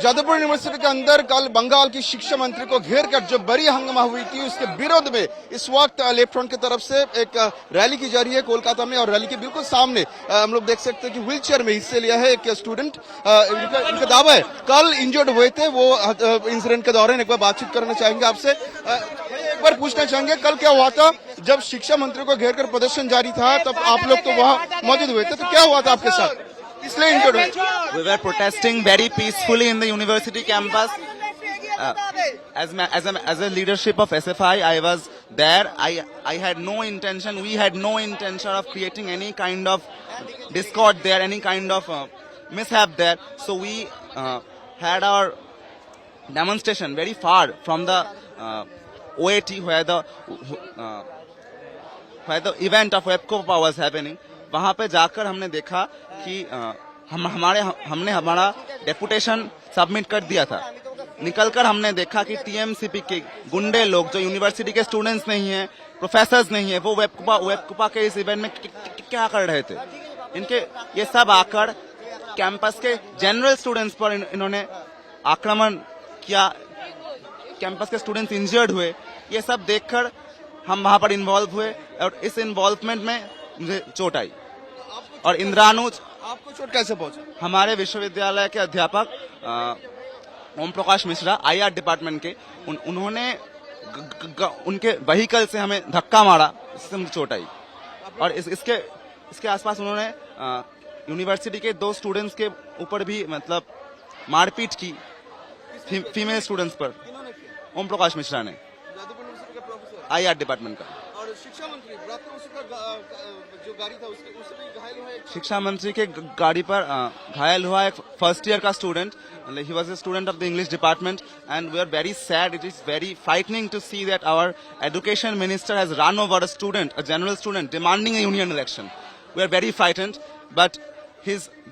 Jadavpur university के अंदर कल बंगाल की शिक्षा मंत्री को घेर कर जो बड़ी हंगामा हुई थी, उसके विरोध में इस वक्त लेफ्ट फ्रंट की तरफ से एक रैली की जा रही है कोलकाता में। और रैली के बिल्कुल सामने हम लोग देख सकते हैं कि व्हील चेयर में हिस्से लिया है एक स्टूडेंट। इनका दावा है कल इंजर्ड हुए थे वो इंसिडेंट के दौरान। एक बार बातचीत करना चाहेंगे आपसे, एक बार पूछना चाहेंगे कल क्या हुआ था जब शिक्षा मंत्री को घेर कर प्रदर्शन जारी था, तब आप लोग तो वहाँ मौजूद हुए थे, तो क्या हुआ था आपके साथ? We were protesting very peacefully in the university campus. As a leadership of SFI, I was there. I had no intention. We had no intention of creating any kind of discord there, any kind of mishap there. So we had our demonstration very far from the OAT where the event of WebCopa was happening. वहां पे जाकर हमने देखा कि हमने हमारा deputation submit कर दिया था। निकलकर हमने देखा कि टीएमसीपी के गुंडे लोग जो यूनिवर्सिटी के स्टूडेंट्स नहीं है, प्रोफेसर्स नहीं है, वो वेबकुपा के इस इवेंट में क्या कर रहे थे। इनके ये सब आकर कैंपस के जनरल स्टूडेंट्स पर इन्होंने आक्रमण किया, कैंपस के स्टूडेंट्स इंजर्ड हुए। ये सब देखकर हम वहां पर इन्वॉल्व हुए और इस इन्वॉल्वमेंट में मुझे चोट आई। और इंद्रानुज, आपको चोट कैसे पहुंचा? हमारे विश्वविद्यालय के अध्यापक ओम प्रकाश मिश्रा IR डिपार्टमेंट के, उन्होंने उनके व्हीकल से हमें धक्का मारा, इससे मुझे चोट आई। और इसके आसपास उन्होंने यूनिवर्सिटी के 2 स्टूडेंट्स के ऊपर भी मतलब मारपीट की, फीमेल स्टूडेंट्स पर। ओम प्रकाश मिश्रा ने, IR डिपार्टमेंट का। और शिक्षा मंत्री जो गाड़ी था उससे भी घायल हुआ है। शिक्षा मंत्री के गाड़ी पर घायल हुआ एक फर्स्ट ईयर का student. He was a student of the English department and we are very sad. It is very frightening to see that our education minister has run over a student, a general student, demanding a union election. We are very frightened, but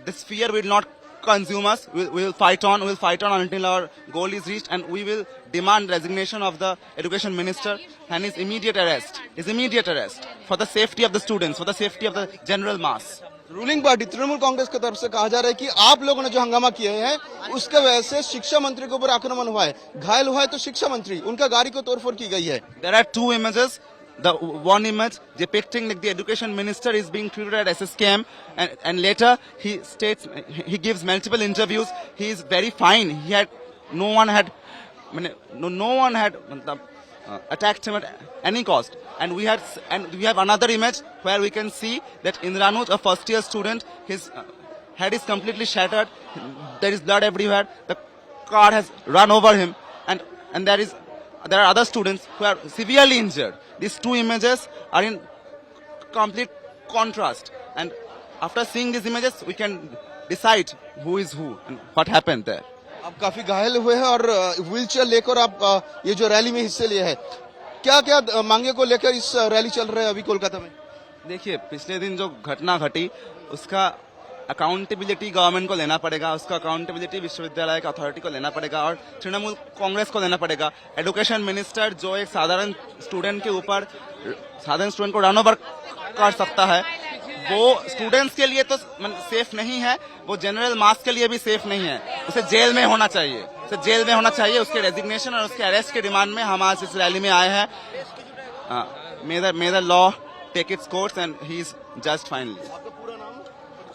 this fear will not consume us. We will fight on. We will fight on until our goal is reached, and we will demand resignation of the education minister and his immediate arrest for the safety of the students, for the safety of the general mass. Ruling party Trinamool Congress की तरफ से कहा जा रहा है कि आप लोगों ने जो हंगामा किए हैं उसके वजह से शिक्षा मंत्री के ऊपर आक्रमण हुआ है, घायल हुआ है तो शिक्षा मंत्री, उनका गाड़ी को तोड़फोड़ की गई है। There are 2 images. The one image depicting like the education minister is being treated as a scam, and later he gives multiple interviews. He is very fine. No one had attacked him at any cost. And we have another image where we can see that Indranuj, a first year student, his head is completely shattered. There is blood everywhere. The car has run over him, and there are other students who are severely injured. These 2 images are in complete contrast, and after seeing these images we can decide who is who and what happened there. आप काफी घायल हुए हैं और wheelchair लेकर आप ये जो रैली में हिस्से लिए हैं, क्या क्या मांगे को लेकर इस रैली चल रहा है अभी कोलकाता में? देखिए, पिछले दिन जो घटना घटी उसका अकाउंटेबिलिटी गवर्नमेंट को लेना पड़ेगा, उसका अकाउंटेबिलिटी विश्वविद्यालय का अथॉरिटी को लेना पड़ेगा और तृणमूल कांग्रेस को लेना पड़ेगा। एजुकेशन मिनिस्टर जो एक साधारण स्टूडेंट को रन ओवर कर सकता है, वो स्टूडेंट्स के लिए तो सेफ नहीं है, वो जनरल मास के लिए भी सेफ नहीं है। उसे जेल में होना चाहिए। उसके रेजिग्नेशन और उसके अरेस्ट के डिमांड में हम आज इस रैली में आए हैं। May the law take its course and he is just finally.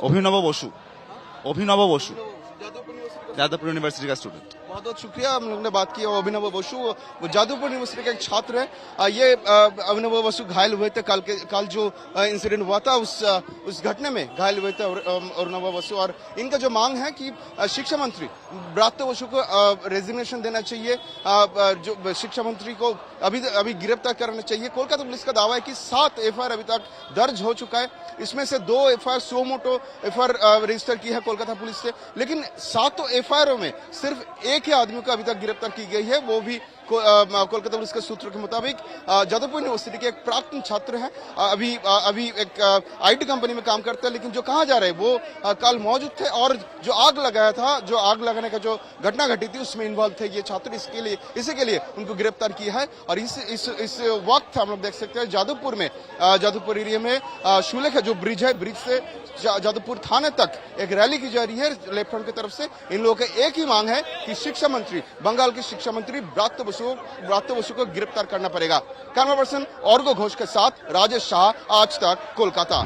Abhinav Basu, Jadavpur university का स्टूडेंट। बहुत बहुत शुक्रिया, हम लोग ने बात की। अभिनव बसु वो जादवपुर यूनिवर्सिटी का एक छात्र है। ये अभिनव बसु घायल हुए थे कल जो इंसिडेंट हुआ था उस घटने में घायल हुए थे अभिनव बसु। और इनका जो मांग है कि शिक्षा मंत्री ब्रात्य बसु को रेजिग्नेशन देना चाहिए, जो शिक्षा मंत्री को अभी गिरफ्तार करना चाहिए। कोलकाता पुलिस का दावा है कि 7 FIR अभी तक दर्ज हो चुका है, इसमें से 2 FIR suo motu FIR register की है कोलकाता पुलिस से, लेकिन 7 FIR में सिर्फ एक ही आदमी को अभी तक गिरफ्तार की गई है, वो भी कोलकाता पुलिस के सूत्रों के मुताबिक जादवपुर यूनिवर्सिटी के एक प्राक्तन छात्र हैं, अभी एक आईटी कंपनी में काम करते हैं, लेकिन जो कहा जा रहा है वो कल मौजूद थे और जो आग लगाया था, जो आग लगाने का जो घटना घटी थी उसमें इन्वॉल्व थे ये छात्र। इसी के लिए उनको गिरफ्तार किया है। और इस वक्त हम लोग देख सकते हैं जादवपुर में, जादवपुर एरिया में शुलेख जो ब्रिज है, ब्रिज से जादवपुर थाने तक एक रैली की जा रही है लेफ्ट फ्रंट की तरफ से। इन लोगों की एक ही मांग है कि शिक्षा मंत्री, बंगाल के शिक्षा मंत्री ब्रात्य बसु को गिरफ्तार करना पड़ेगा। कैमरा पर्सन ऑर्गो घोष के साथ राजेश शाह, आज तक, कोलकाता।